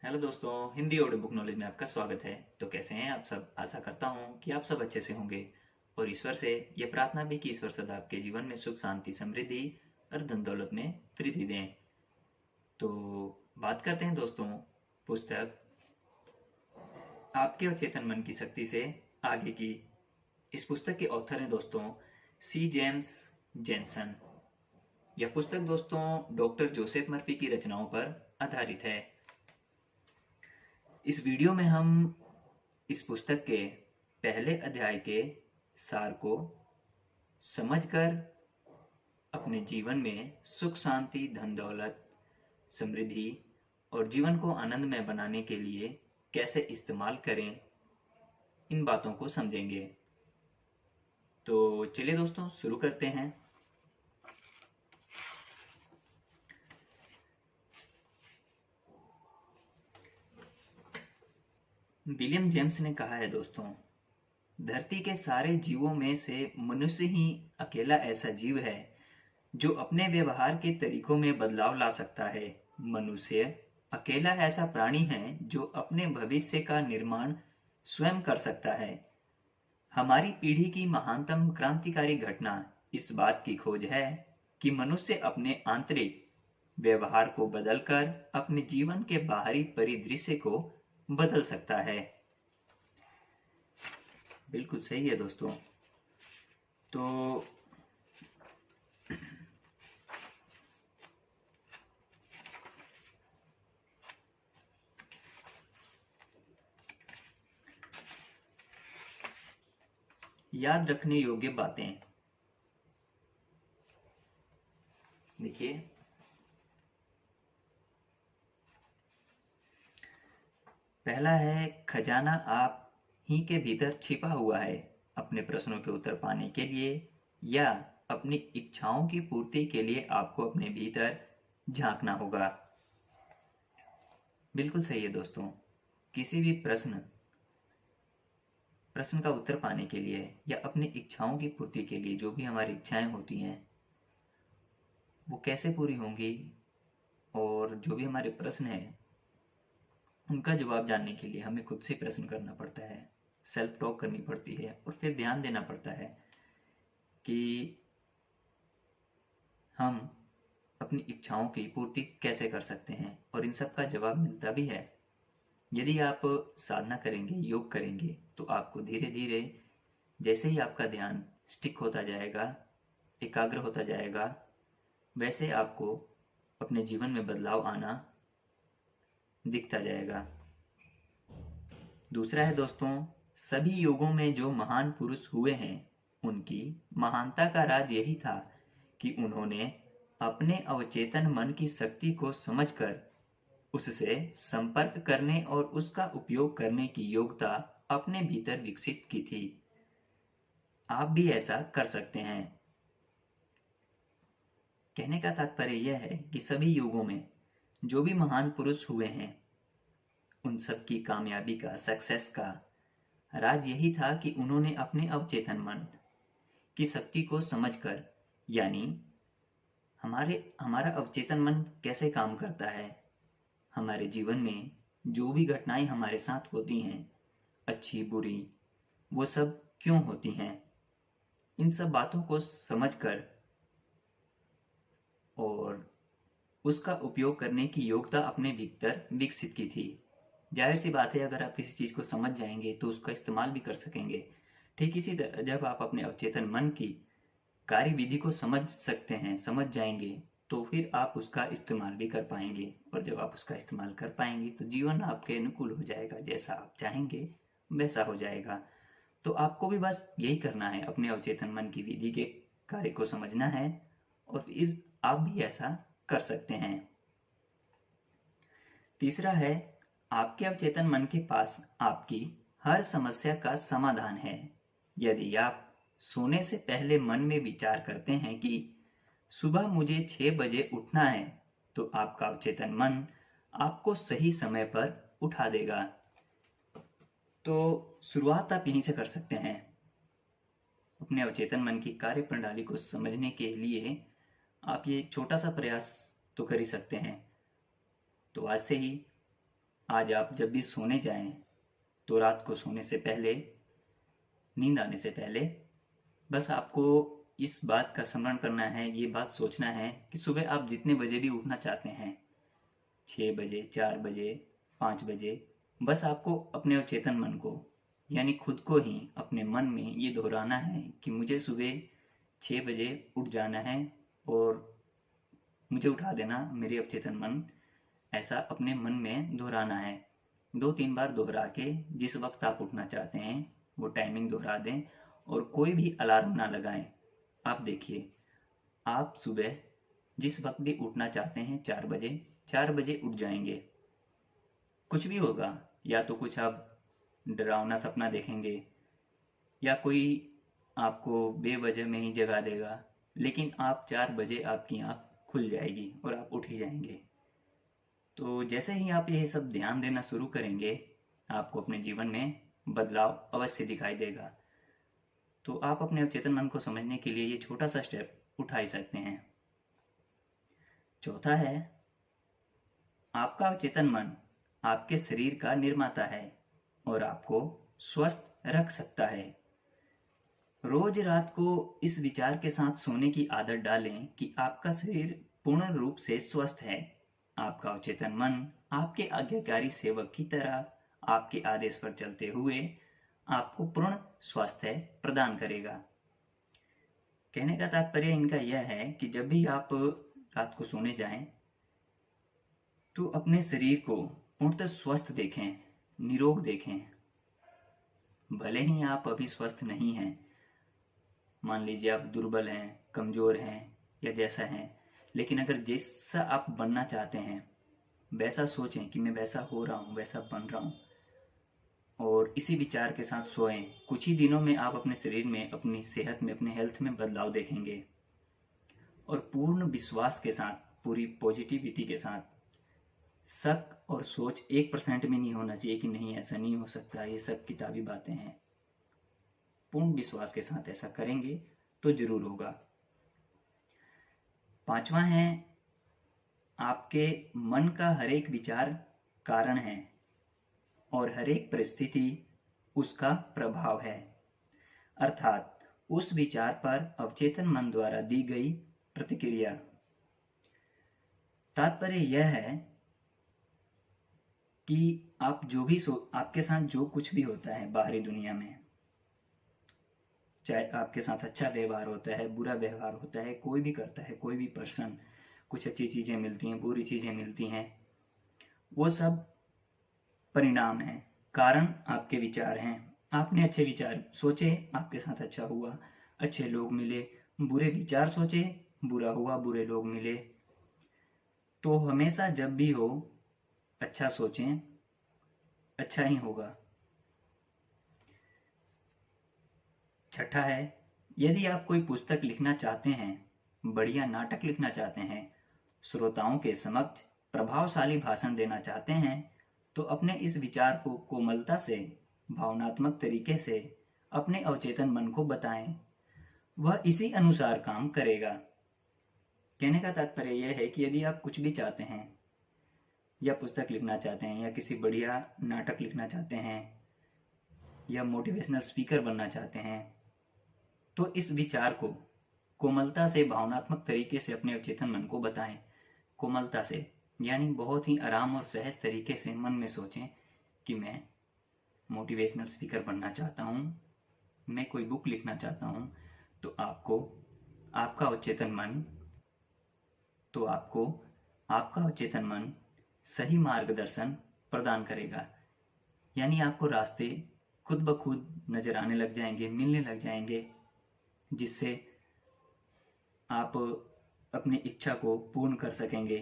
Hello दोस्तों, Hindi audio book knowledge में आपका स्वागत है। तो कैसे हैं आप सब? आशा करता हूँ कि आप सब अच्छे से होंगे और ईश्वर से ये प्रार्थना भी कि ईश्वर सदा आपके जीवन में सुख शांति समृद्धि और धन दौलत में वृद्धि दें। तो बात करते हैं दोस्तों पुस्तक आपके अचेतन मन की शक्ति से आगे की। इस पुस्तक के ऑथर हैं दोस्तों सी जेम्स जेनसन। यह पुस्तक दोस्तों डॉक्टर जोसेफ मर्फी की रचनाओं पर आधारित है। इस वीडियो में हम इस पुस्तक के पहले अध्याय के सार को समझकर अपने जीवन में सुख शांति धन दौलत समृद्धि और जीवन को आनंदमय बनाने के लिए कैसे इस्तेमाल करें, इन बातों को समझेंगे। तो चलिए दोस्तों शुरू करते हैं। विलियम जेम्स ने कहा है दोस्तों, धरती के सारे जीवों में से मनुष्य ही अकेला ऐसा जीव है जो अपने व्यवहार के तरीकों में बदलाव ला सकता है। मनुष्य अकेला ऐसा प्राणी है जो अपने भविष्य का निर्माण स्वयं कर सकता है। हमारी पीढ़ी की महानतम क्रांतिकारी घटना इस बात की खोज है कि मनुष्य अपने आंतरिक व्यवहार को बदलकर अपने जीवन के बाहरी परिदृश्य को बदल सकता है। बिल्कुल सही है दोस्तों। तो याद रखने योग्य बातें देखिए। पहला है, खजाना आप ही के भीतर छिपा हुआ है। अपने प्रश्नों के उत्तर पाने के लिए या अपनी इच्छाओं की पूर्ति के लिए आपको अपने भीतर झांकना होगा। बिल्कुल सही है दोस्तों। किसी भी प्रश्न का उत्तर पाने के लिए या अपनी इच्छाओं की पूर्ति के लिए जो भी हमारी इच्छाएं होती हैं वो कैसे पूरी होंगी, और जो भी हमारे प्रश्न हैं उनका जवाब जानने के लिए हमें खुद से प्रश्न करना पड़ता है, सेल्फ टॉक करनी पड़ती है और फिर ध्यान देना पड़ता है कि हम अपनी इच्छाओं की पूर्ति कैसे कर सकते हैं, और इन सब का जवाब मिलता भी है। यदि आप साधना करेंगे, योग करेंगे, तो आपको धीरे धीरे जैसे ही आपका ध्यान स्टिक होता जाएगा, एकाग्र होता जाएगा, वैसे आपको अपने जीवन में बदलाव आना दिखता जाएगा। दूसरा है दोस्तों, सभी युगों में जो महान पुरुष हुए हैं उनकी महानता का राज यही था कि उन्होंने अपने अवचेतन मन की शक्ति को समझकर उससे संपर्क करने और उसका उपयोग करने की योग्यता अपने भीतर विकसित की थी। आप भी ऐसा कर सकते हैं। कहने का तात्पर्य यह है कि सभी युगों में जो भी महान पुरुष हुए हैं उन सब की कामयाबी का, सक्सेस का राज यही था कि उन्होंने अपने अवचेतन मन की शक्ति को समझकर, यानी हमारा अवचेतन मन कैसे काम करता है, हमारे जीवन में जो भी घटनाएं हमारे साथ होती हैं, अच्छी बुरी, वो सब क्यों होती हैं, इन सब बातों को समझकर और उसका उपयोग करने की योग्यता अपने भीतर विकसित की थी। जाहिर सी बात है, अगर आप किसी चीज को समझ जाएंगे तो उसका इस्तेमाल भी कर सकेंगे। ठीक इसी तरह जब आप अपने अवचेतन मन की कार्य विधि को समझ सकते हैं, समझ जाएंगे, तो फिर आप उसका इस्तेमाल भी कर पाएंगे, और जब आप उसका इस्तेमाल कर पाएंगे तो जीवन आपके अनुकूल हो जाएगा, जैसा आप चाहेंगे वैसा हो जाएगा। तो आपको भी बस यही करना है, अपने अवचेतन मन की विधि के कार्य को समझना है और फिर आप भी ऐसा कर सकते हैं। तीसरा है, आपके अवचेतन मन के पास आपकी हर समस्या का समाधान है। यदि आप सोने से पहले मन में विचार करते हैं कि सुबह मुझे 6 बजे उठना है, तो आपका अवचेतन मन आपको सही समय पर उठा देगा। तो शुरुआत आप यहीं से कर सकते हैं। अपने अवचेतन मन की कार्य प्रणाली को समझने के लिए आप ये छोटा सा प्रयास तो कर ही सकते हैं। तो आज से ही आज आप जब भी सोने जाएं तो रात को सोने से पहले, नींद आने से पहले, बस आपको इस बात का स्मरण करना है, ये बात सोचना है कि सुबह आप जितने बजे भी उठना चाहते हैं, 6 बजे, 4 बजे, 5 बजे, बस आपको अपने अवचेतन मन को, यानी खुद को ही अपने मन में ये दोहराना है कि मुझे सुबह 6 बजे उठ जाना है और मुझे उठा देना मेरे अवचेतन मन। ऐसा अपने मन में दोहराना है। 2-3 बार दोहरा के जिस वक्त आप उठना चाहते हैं वो टाइमिंग दोहरा दें और कोई भी अलार्म ना लगाएं। आप देखिए, आप सुबह जिस वक्त भी उठना चाहते हैं 4 बजे उठ जाएंगे। कुछ भी होगा, या तो कुछ आप डरावना सपना देखेंगे या कोई आपको बेवजह में ही जगा देगा, लेकिन आप 4 बजे आपकी आंख खुल जाएगी और आप उठ ही जाएंगे। तो जैसे ही आप ये सब ध्यान देना शुरू करेंगे, आपको अपने जीवन में बदलाव अवश्य दिखाई देगा। तो आप अपने अवचेतन मन को समझने के लिए ये छोटा सा स्टेप उठा ही सकते हैं। चौथा है, आपका अवचेतन मन आपके शरीर का निर्माता है और आपको स्वस्थ रख सकता है। रोज रात को इस विचार के साथ सोने की आदत डालें कि आपका शरीर पूर्ण रूप से स्वस्थ है। आपका अवचेतन मन आपके आज्ञाकारी सेवक की तरह आपके आदेश पर चलते हुए आपको पूर्ण स्वास्थ्य प्रदान करेगा। कहने का तात्पर्य इनका यह है कि जब भी आप रात को सोने जाएं तो अपने शरीर को पूर्णतः स्वस्थ देखें, निरोग देखें। भले ही आप अभी स्वस्थ नहीं हैं, मान लीजिए आप दुर्बल हैं, कमजोर हैं या जैसा हैं, लेकिन अगर जैसा आप बनना चाहते हैं वैसा सोचें कि मैं वैसा हो रहा हूँ, वैसा बन रहा हूँ, और इसी विचार के साथ सोएं। कुछ ही दिनों में आप अपने शरीर में, अपनी सेहत में, अपने हेल्थ में बदलाव देखेंगे। और पूर्ण विश्वास के साथ, पूरी पॉजिटिविटी के साथ, शक और सोच 1% भी नहीं होना चाहिए कि नहीं ऐसा नहीं हो सकता, ये सब किताबी बातें हैं। पूर्ण विश्वास के साथ ऐसा करेंगे तो जरूर होगा। पांचवा है, आपके मन का हर एक विचार कारण है और हर एक परिस्थिति उसका प्रभाव है, अर्थात उस विचार पर अवचेतन मन द्वारा दी गई प्रतिक्रिया। तात्पर्य यह है कि आप जो भी आपके साथ जो कुछ भी होता है बाहरी दुनिया में, चाहे आपके साथ अच्छा व्यवहार होता है, बुरा व्यवहार होता है, कोई भी करता है, कोई भी पर्सन, कुछ अच्छी चीजें मिलती हैं, बुरी चीजें मिलती हैं, वो सब परिणाम है, कारण आपके विचार हैं। आपने अच्छे विचार सोचे, आपके साथ अच्छा हुआ, अच्छे लोग मिले। बुरे विचार सोचे, बुरा हुआ, बुरे लोग मिले। तो हमेशा जब भी हो अच्छा सोचें, अच्छा ही होगा। छठा है, यदि आप कोई पुस्तक लिखना चाहते हैं, बढ़िया नाटक लिखना चाहते हैं, श्रोताओं के समक्ष प्रभावशाली भाषण देना चाहते हैं, तो अपने इस विचार को कोमलता से, भावनात्मक तरीके से अपने अवचेतन मन को बताएं। वह इसी अनुसार काम करेगा। कहने का तात्पर्य यह है कि यदि आप कुछ भी चाहते हैं, या पुस्तक लिखना चाहते हैं, या किसी बढ़िया नाटक लिखना चाहते हैं, या मोटिवेशनल स्पीकर बनना चाहते हैं, तो इस विचार को कोमलता से, भावनात्मक तरीके से अपने अवचेतन मन को बताएं। कोमलता से यानी बहुत ही आराम और सहज तरीके से मन में सोचें कि मैं मोटिवेशनल स्पीकर बनना चाहता हूँ, मैं कोई बुक लिखना चाहता हूँ। तो आपको आपका अवचेतन मन सही मार्गदर्शन प्रदान करेगा। यानी आपको रास्ते खुद ब खुद नजर आने लग जाएंगे, मिलने लग जाएंगे, जिससे आप अपनी इच्छा को पूर्ण कर सकेंगे।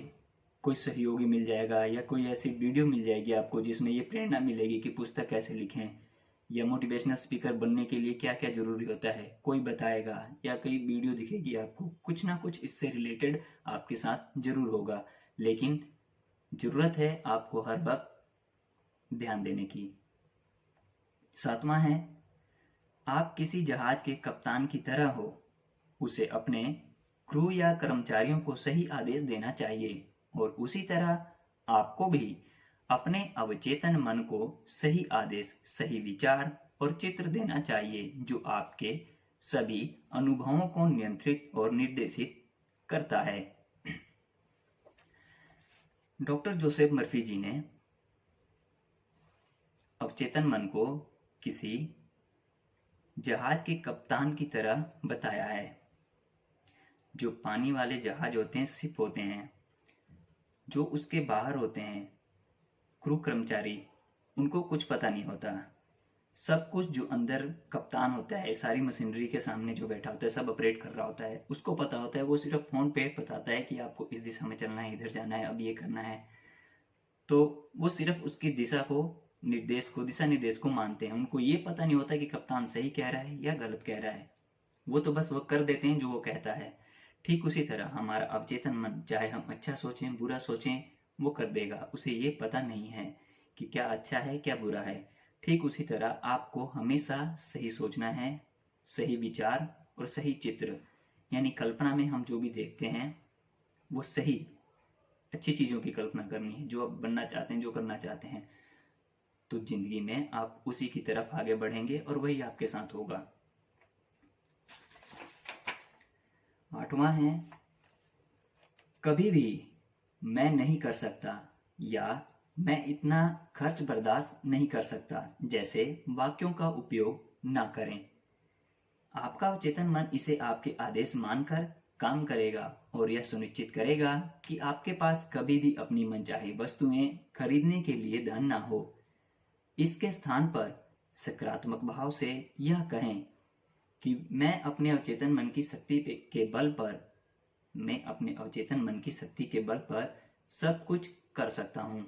कोई सहयोगी मिल जाएगा या कोई ऐसी वीडियो मिल जाएगी आपको जिसमें ये प्रेरणा मिलेगी कि पुस्तक कैसे लिखें, या मोटिवेशनल स्पीकर बनने के लिए क्या क्या जरूरी होता है, कोई बताएगा, या कोई वीडियो दिखेगी आपको। कुछ ना कुछ इससे रिलेटेड आपके साथ जरूर होगा, लेकिन जरूरत है आपको हर वक्त ध्यान देने की। सातवां है, आप किसी जहाज के कप्तान की तरह हो। उसे अपने क्रू या कर्मचारियों को सही आदेश देना चाहिए और उसी तरह आपको भी अपने अवचेतन मन को सही आदेश, सही विचार और चित्र देना चाहिए जो आपके सभी अनुभवों को नियंत्रित और निर्देशित करता है। डॉक्टर जोसेफ मर्फी जी ने अवचेतन मन को किसी जहाज के कप्तान की तरह बताया है। जो पानी वाले जहाज होते हैं, शिप होते हैं, जो उसके बाहर होते हैं क्रू कर्मचारी, उनको कुछ पता नहीं होता। सब कुछ जो अंदर कप्तान होता है, सारी मशीनरी के सामने जो बैठा होता है, सब ऑपरेट कर रहा होता है, उसको पता होता है। वो सिर्फ फोन पे बताता है कि आपको इस दिशा में चलना है, इधर जाना है, अब ये करना है। तो वो सिर्फ उसकी दिशा निर्देश को मानते हैं। उनको ये पता नहीं होता कि कप्तान सही कह रहा है या गलत कह रहा है। वो तो बस वो कर देते हैं जो वो कहता है। ठीक उसी तरह हमारा अवचेतन मन, चाहे हम अच्छा सोचें बुरा सोचें, वो कर देगा। उसे ये पता नहीं है कि क्या अच्छा है क्या बुरा है। ठीक उसी तरह आपको हमेशा सही सोचना है, सही विचार और सही चित्र, यानी कल्पना में हम जो भी देखते हैं वो सही अच्छी चीज़ों की कल्पना करनी है, जो आप बनना चाहते हैं, जो करना चाहते हैं। तो जिंदगी में आप उसी की तरफ आगे बढ़ेंगे और वही आपके साथ होगा। 8वां है, कभी भी मैं नहीं कर सकता या मैं इतना खर्च बर्दाश्त नहीं कर सकता जैसे वाक्यों का उपयोग ना करें। आपका अवचेतन मन इसे आपके आदेश मानकर काम करेगा और यह सुनिश्चित करेगा कि आपके पास कभी भी अपनी मनचाही वस्तुएं खरीदने के लिए धन ना हो। इसके स्थान पर सकारात्मक भाव से यह कहें कि मैं अपने अवचेतन मन की शक्ति के बल पर सब कुछ कर सकता हूं।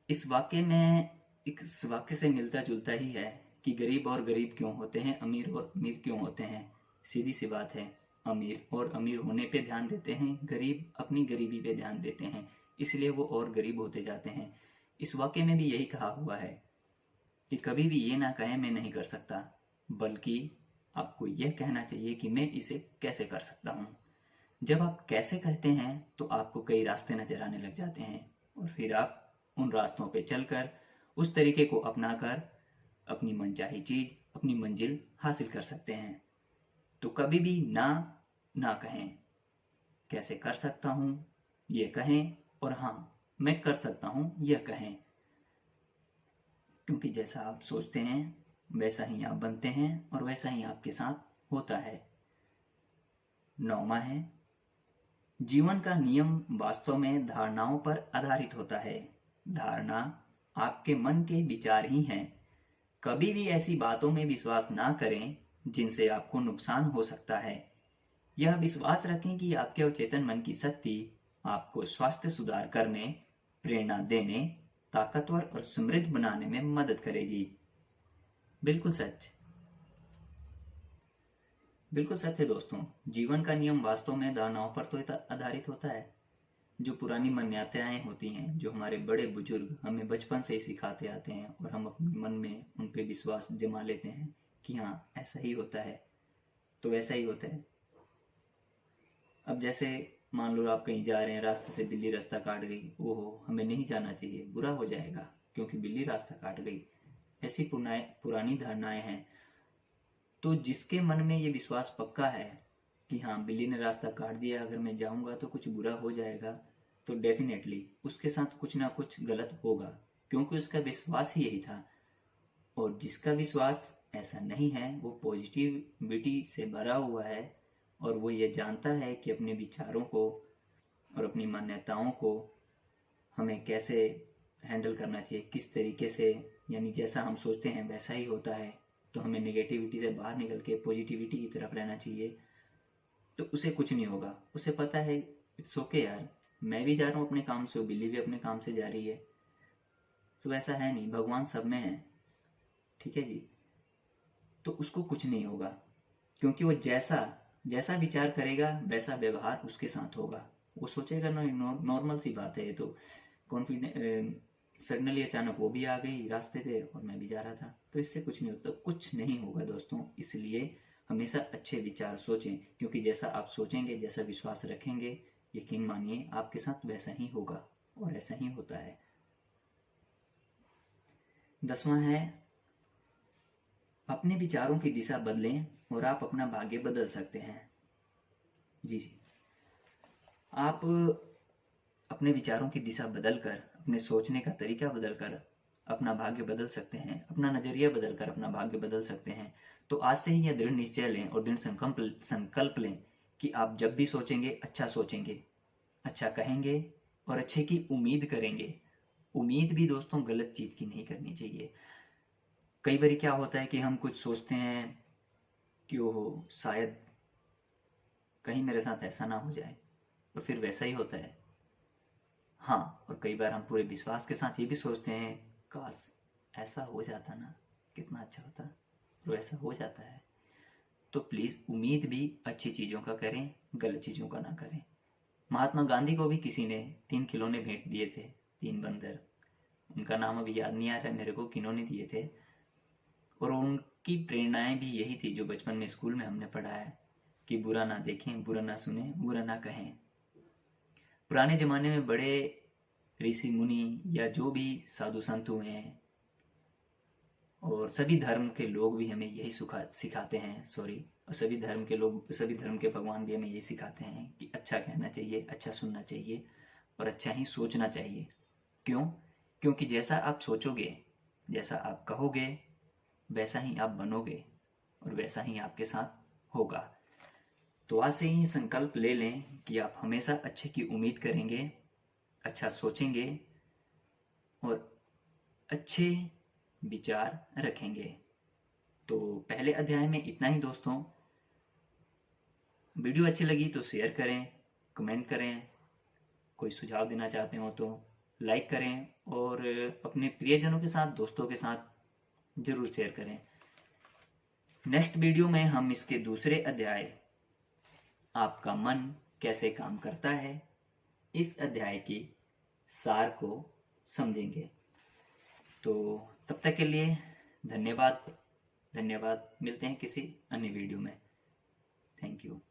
इस वाक्य से मिलता जुलता ही है कि गरीब और गरीब क्यों होते हैं, अमीर और अमीर क्यों होते हैं। सीधी सी बात है, अमीर और अमीर होने पे ध्यान देते हैं, गरीब अपनी गरीबी पे ध्यान देते हैं, इसलिए वो और गरीब होते जाते हैं। इस वाक्य में भी यही कहा हुआ है कि कभी भी ये ना कहें मैं नहीं कर सकता, बल्कि आपको यह कहना चाहिए कि मैं इसे कैसे कर सकता हूँ। जब आप कैसे कहते हैं तो आपको कई रास्ते नजर आने लग जाते हैं और फिर आप उन रास्तों पे चलकर उस तरीके को अपनाकर अपनी मनचाही चीज, अपनी मंजिल हासिल कर सकते हैं। तो कभी भी ना कहें, कैसे कर सकता हूं ये कहें, और हाँ मैं कर सकता हूं यह कहें, क्योंकि जैसा आप सोचते हैं वैसा ही आप बनते हैं और वैसा ही आपके साथ होता है। 9वां है, जीवन का नियम वास्तव में धारणाओं पर आधारित होता है। धारणा आपके मन के विचार ही हैं। कभी भी ऐसी बातों में विश्वास ना करें जिनसे आपको नुकसान हो सकता है। यह विश्वास रखें कि आपके अवचेतन मन की शक्ति आपको स्वास्थ्य सुधार करने, प्रेरणा देने, ताकतवर और समृद्ध बनाने में मदद करेगी। बिल्कुल सच, बिल्कुल सच है दोस्तों। जीवन का नियम वास्तव में धारणाओं पर तो आधारित होता है। जो पुरानी मान्यताएं होती हैं, जो हमारे बड़े बुजुर्ग हमें बचपन से ही सिखाते आते हैं और हम अपने मन में उन पे विश्वास जमा लेते हैं कि हाँ ऐसा ही होता है, तो वैसा ही होता है। अब जैसे मान लो आप कहीं जा रहे हैं, रास्ते से बिल्ली रास्ता काट गई, ओहो हमें नहीं जाना चाहिए, बुरा हो जाएगा क्योंकि बिल्ली रास्ता काट गई। ऐसी पुरानी धारणाएं हैं। तो जिसके मन में ये विश्वास पक्का है कि हाँ बिल्ली ने रास्ता काट दिया, अगर मैं जाऊंगा तो कुछ बुरा हो जाएगा, तो डेफिनेटली उसके साथ कुछ ना कुछ गलत होगा, क्योंकि उसका विश्वास ही यही था। और जिसका विश्वास ऐसा नहीं है, वो पॉजिटिविटी से भरा हुआ है और वो ये जानता है कि अपने विचारों को और अपनी मान्यताओं को हमें कैसे हैंडल करना चाहिए, किस तरीके से, यानी जैसा हम सोचते हैं वैसा ही होता है, तो हमें नेगेटिविटी से बाहर निकल के पॉजिटिविटी की तरफ रहना चाहिए। तो उसे कुछ नहीं होगा, उसे पता है इट्स ओके यार, मैं भी जा रहा हूँ अपने काम से, बिल्ली भी अपने काम से जा रही है, सो ऐसा है नहीं, भगवान सब में है, ठीक है जी। तो उसको कुछ नहीं होगा, क्योंकि वो जैसा विचार करेगा वैसा व्यवहार उसके साथ होगा। वो सोचेगा नॉर्मल सी बात है ये तो, सडनली अचानक वो भी आ गई रास्ते पे और मैं भी जा रहा था, तो इससे कुछ नहीं होता, कुछ नहीं होगा दोस्तों। इसलिए हमेशा अच्छे विचार सोचें, क्योंकि जैसा आप सोचेंगे, जैसा विश्वास रखेंगे, यकीन मानिए आपके साथ वैसा ही होगा और ऐसा ही होता है। 10वां है, अपने विचारों की दिशा बदलें और आप अपना भाग्य बदल सकते हैं। जी जी, आप अपने विचारों की दिशा बदलकर, अपने सोचने का तरीका बदलकर अपना भाग्य बदल सकते हैं, अपना नजरिया बदलकर अपना भाग्य बदल सकते हैं। तो आज से ही यह दृढ़ निश्चय लें और दृढ़ संकल्प लें कि आप जब भी सोचेंगे अच्छा सोचेंगे, अच्छा कहेंगे और अच्छे की उम्मीद करेंगे। उम्मीद भी दोस्तों गलत चीज की नहीं करनी चाहिए। कई बार क्या होता है कि हम कुछ सोचते हैं कि ओहो शायद कहीं मेरे साथ ऐसा ना हो जाए, और फिर वैसा ही होता है। हाँ, और कई बार हम पूरे विश्वास के साथ ये भी सोचते हैं काश ऐसा हो जाता ना, कितना अच्छा होता, और ऐसा हो जाता है। तो प्लीज़ उम्मीद भी अच्छी चीज़ों का करें, गलत चीज़ों का ना करें। महात्मा गांधी को भी किसी ने 3 खिलौने भेंट दिए थे, 3 बंदर। उनका नाम अभी याद नहीं आ रहा है मेरे को, किन्होंने दिए थे। और उनकी प्रेरणाएं भी यही थी जो बचपन में स्कूल में हमने पढ़ा है कि बुरा ना देखें, बुरा ना सुने, बुरा ना कहें। पुराने ज़माने में बड़े ऋषि मुनि या जो भी साधु संत हुए हैं, और सभी धर्म के लोग भी हमें यही सिखाते हैं, और सभी धर्म के लोग, सभी धर्म के भगवान भी हमें यही सिखाते हैं कि अच्छा कहना चाहिए, अच्छा सुनना चाहिए और अच्छा ही सोचना चाहिए। क्यों? क्योंकि जैसा आप सोचोगे, जैसा आप कहोगे, वैसा ही आप बनोगे और वैसा ही आपके साथ होगा। तो आज से ही संकल्प ले लें कि आप हमेशा अच्छे की उम्मीद करेंगे, अच्छा सोचेंगे और अच्छे विचार रखेंगे। तो पहले अध्याय में इतना ही दोस्तों। वीडियो अच्छी लगी तो शेयर करें, कमेंट करें, कोई सुझाव देना चाहते हो तो लाइक करें और अपने प्रियजनों के साथ, दोस्तों के साथ जरूर शेयर करें। नेक्स्ट वीडियो में हम इसके दूसरे अध्याय, आपका मन कैसे काम करता है, इस अध्याय की सार को समझेंगे। तो तब तक के लिए धन्यवाद। मिलते हैं किसी अन्य वीडियो में। Thank you.